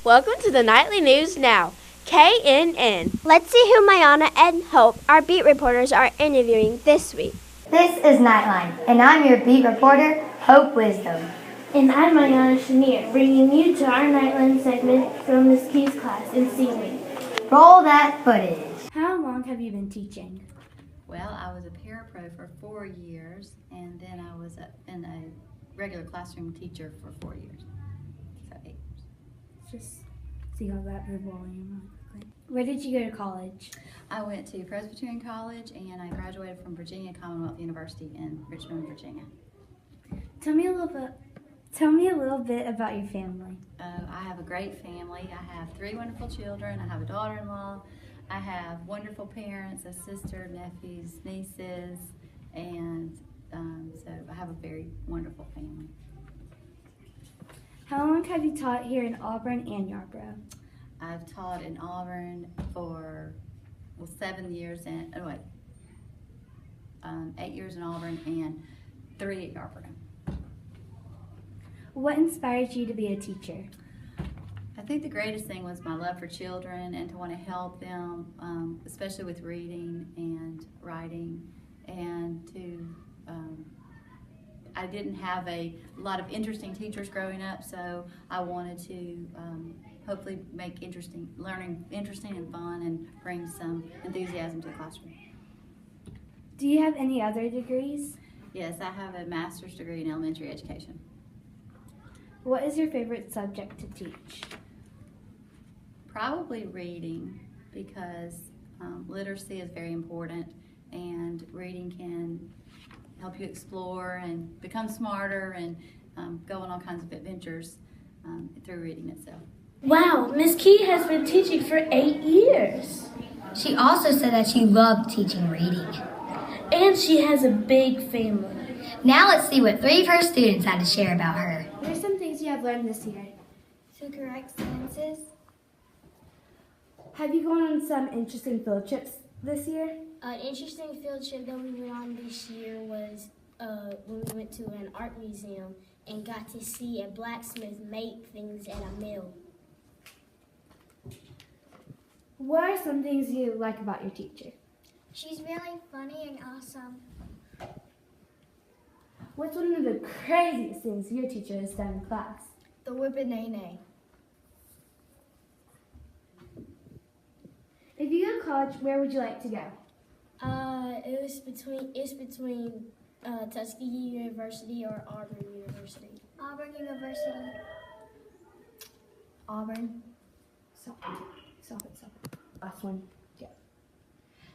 Welcome to the Nightly News Now, KNN. Let's see who Mayana and Hope, our beat reporters, are interviewing this week. This is Nightline, and I'm your beat reporter, Hope Wisdom. And I'm Mayana Shanier, bringing you to our Nightline segment from Ms. Key's class in Seaweed. Roll that footage. How long have you been teaching? Well, I was a parapro for 4 years, and then I was in a regular classroom teacher for 4 years, so 8 years. Just see how that volume really quickly. Where did you go to college? I went to Presbyterian College, and I graduated from Virginia Commonwealth University in Richmond, Virginia. Tell me a little bit about your family. I have a great family. I have 3 wonderful children. I have a daughter-in-law. I have wonderful parents, a sister, nephews, nieces, and so I have a very wonderful family. How long have you taught here in Auburn and Yarborough? I've taught in Auburn for 7 years and 8 years in Auburn and 3 at Yarborough. What inspired you to be a teacher? I think the greatest thing was my love for children and to want to help them, especially with reading and writing, and to I didn't have a lot of interesting teachers growing up, so I wanted to hopefully make learning interesting and fun and bring some enthusiasm to the classroom. Do you have any other degrees? Yes, I have a master's degree in elementary education. What is your favorite subject to teach? Probably reading, because literacy is very important, and reading can help you explore and become smarter and go on all kinds of adventures through reading itself. Wow, Ms. Key has been teaching for 8 years. She also said that she loved teaching reading. And she has a big family. Now let's see what 3 of her students had to share about her. What are some things you have learned this year? To correct sentences. Have you gone on some interesting field trips this year? An interesting field trip that we went on this year was when we went to an art museum and got to see a blacksmith make things at a mill. What are some things you like about your teacher? She's really funny and awesome. What's one of the craziest things your teacher has done in class? The whip-a-nay-nay. If you go to college, where would you like to go? It's between Tuskegee University or Auburn University. Auburn University. Auburn. Stop it. Last one. Go.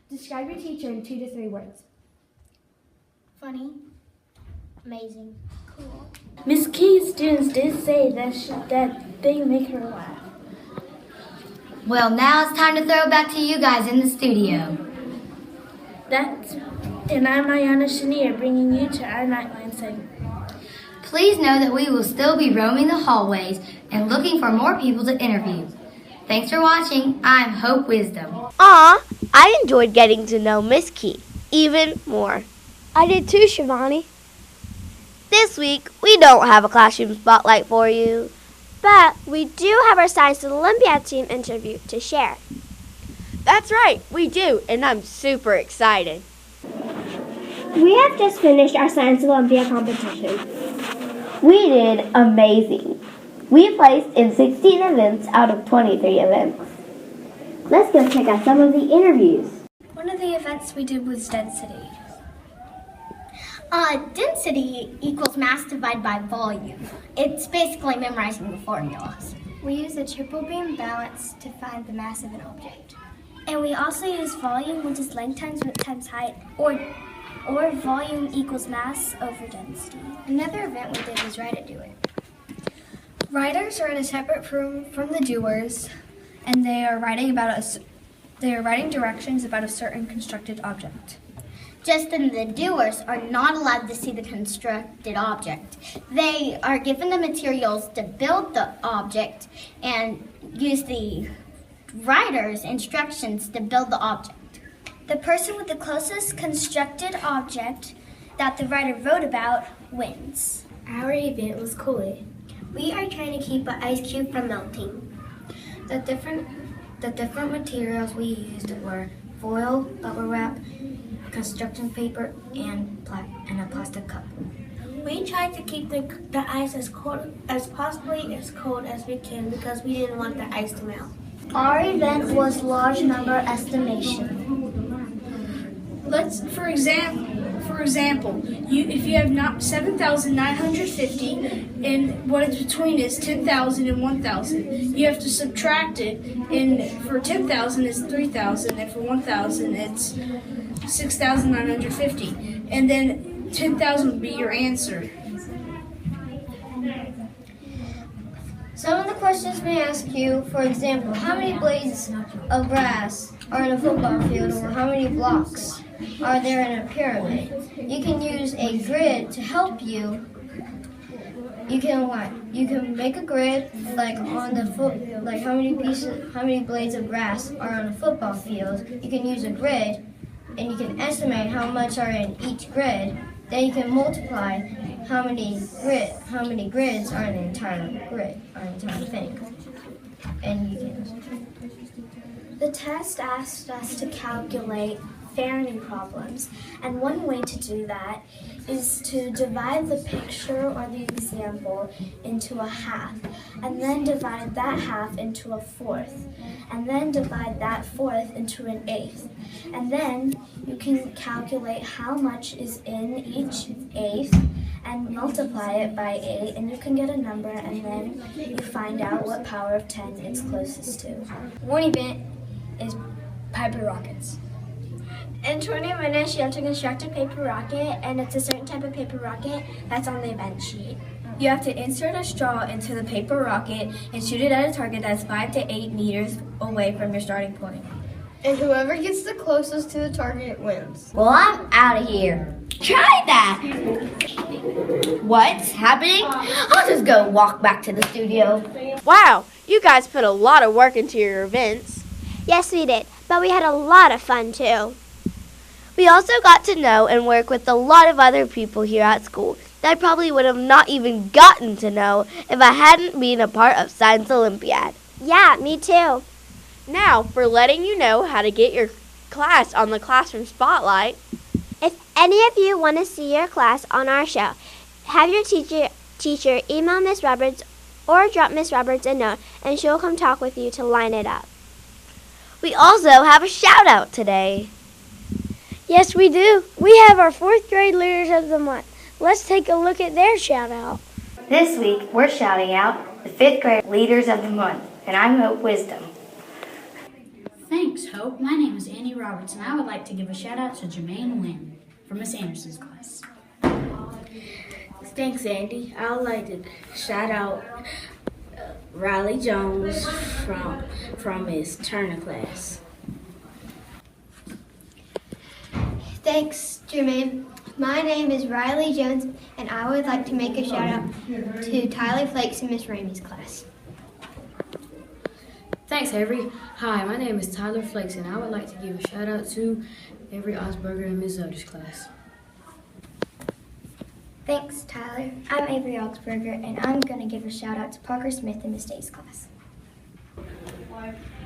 Describe your teacher in 2 to 3 words. Funny. Amazing. Cool. Ms. Key's students did say that they make her laugh. Well, now it's time to throw it back to you guys in the studio. And I'm Mayana Shanier, bringing you to our Nightline segment. Please know that we will still be roaming the hallways and looking for more people to interview. Thanks for watching. I'm Hope Wisdom. Aw, I enjoyed getting to know Miss Key even more. I did too, Shivani. This week, we don't have a classroom spotlight for you. But we do have our Science Olympiad team interview to share. That's right, we do, and I'm super excited. We have just finished our Science Olympiad competition. We did amazing. We placed in 16 events out of 23 events. Let's go check out some of the interviews. One of the events we did was density. Density equals mass divided by volume. It's basically memorizing the formulas. We use a triple beam balance to find the mass of an object. And we also use volume, which is length times width times height, or volume equals mass over density. Another event we did was write it, do it. Writers are in a separate room from the doers, and they are writing directions about a certain constructed object. Just then, the doers are not allowed to see the constructed object. They are given the materials to build the object and use the writer's instructions to build the object. The person with the closest constructed object that the writer wrote about wins. Our event was cool. We are trying to keep an ice cube from melting. The different materials we used were foil, bubble wrap, construction paper, and a plastic cup. We tried to keep the ice as cold as we can because we didn't want the ice to melt. Our event was large number estimation. For example, if you have 7,950 and what is between is 10,000 and 1,000, you have to subtract it. And for 10,000 it's 3,000, and for 1,000 it's 6,950, and then 10,000 would be your answer. Some of the questions may ask you, for example, how many blades of grass are in a football field, or how many blocks are there in a pyramid. You can use a grid to help you. You can make a grid like on the foot, like how many blades of grass are on a football field. You can use a grid, and you can estimate how much are in each grid. Then you can multiply how many grids are in an entire thing. And you can. The test asked us to calculate Fermi problems, and one way to do that is to divide the picture or the example into a half, and then divide that half into a fourth, and then divide that fourth into an eighth. And then you can calculate how much is in each eighth and multiply it by 8, and you can get a number, and then you find out what power of 10 it's closest to. One event is paper rockets. In 20 minutes, you have to construct a paper rocket, and it's a certain type of paper rocket that's on the event sheet. You have to insert a straw into the paper rocket and shoot it at a target that's 5 to 8 meters away from your starting point. And whoever gets the closest to the target wins. Well, I'm out of here. Try that! What's happening? I'll just go walk back to the studio. Wow, you guys put a lot of work into your events. Yes, we did, but we had a lot of fun too. We also got to know and work with a lot of other people here at school that I probably would have not even gotten to know if I hadn't been a part of Science Olympiad. Yeah, me too. Now, for letting you know how to get your class on the Classroom Spotlight. If any of you want to see your class on our show, have your teacher email Miss Roberts or drop Miss Roberts a note, and she'll come talk with you to line it up. We also have a shout-out today. Yes, we do. We have our 4th grade Leaders of the Month. Let's take a look at their shout-out. This week, we're shouting out the 5th grade Leaders of the Month, and I'm Hope Wisdom. Thanks, Hope. My name is Annie Roberts, and I would like to give a shout-out to Jermaine Lynn from Miss Anderson's class. Thanks, Andy. I would like to shout out Riley Jones from Miss Turner class. Thanks, Jermaine. My name is Riley Jones, and I would like to make a shout out to Tyler Flakes in Miss Ramey's class. Thanks, Avery. Hi, my name is Tyler Flakes, and I would like to give a shout out to Avery Osberger in Ms. Zoder's class. Thanks, Tyler. I'm Avery Augsburger, and I'm going to give a shout out to Parker Smith in Miss Day's class.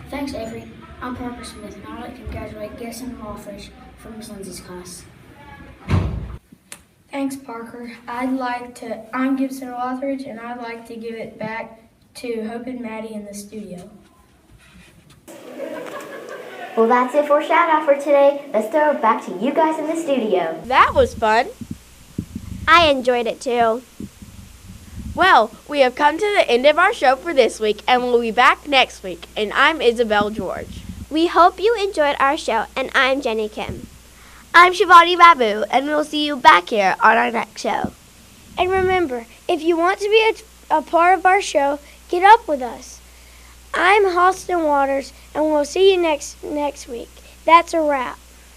Thanks, Avery. I'm Parker Smith, and I'd like to congratulate Garrison Walfish from Miss Lindsay's class. Thanks, Parker. I'm Gibson Lothridge, and I'd like to give it back to Hope and Maddie in the studio. Well, that's it for shout out for today. Let's throw it back to you guys in the studio. That was fun. I enjoyed it too. Well, we have come to the end of our show for this week, and we'll be back next week. And I'm Isabel George. We hope you enjoyed our show, and I'm Jenny Kim. I'm Shivani Babu, and we'll see you back here on our next show. And remember, if you want to be a part of our show, get up with us. I'm Halston Waters, and we'll see you next week. That's a wrap.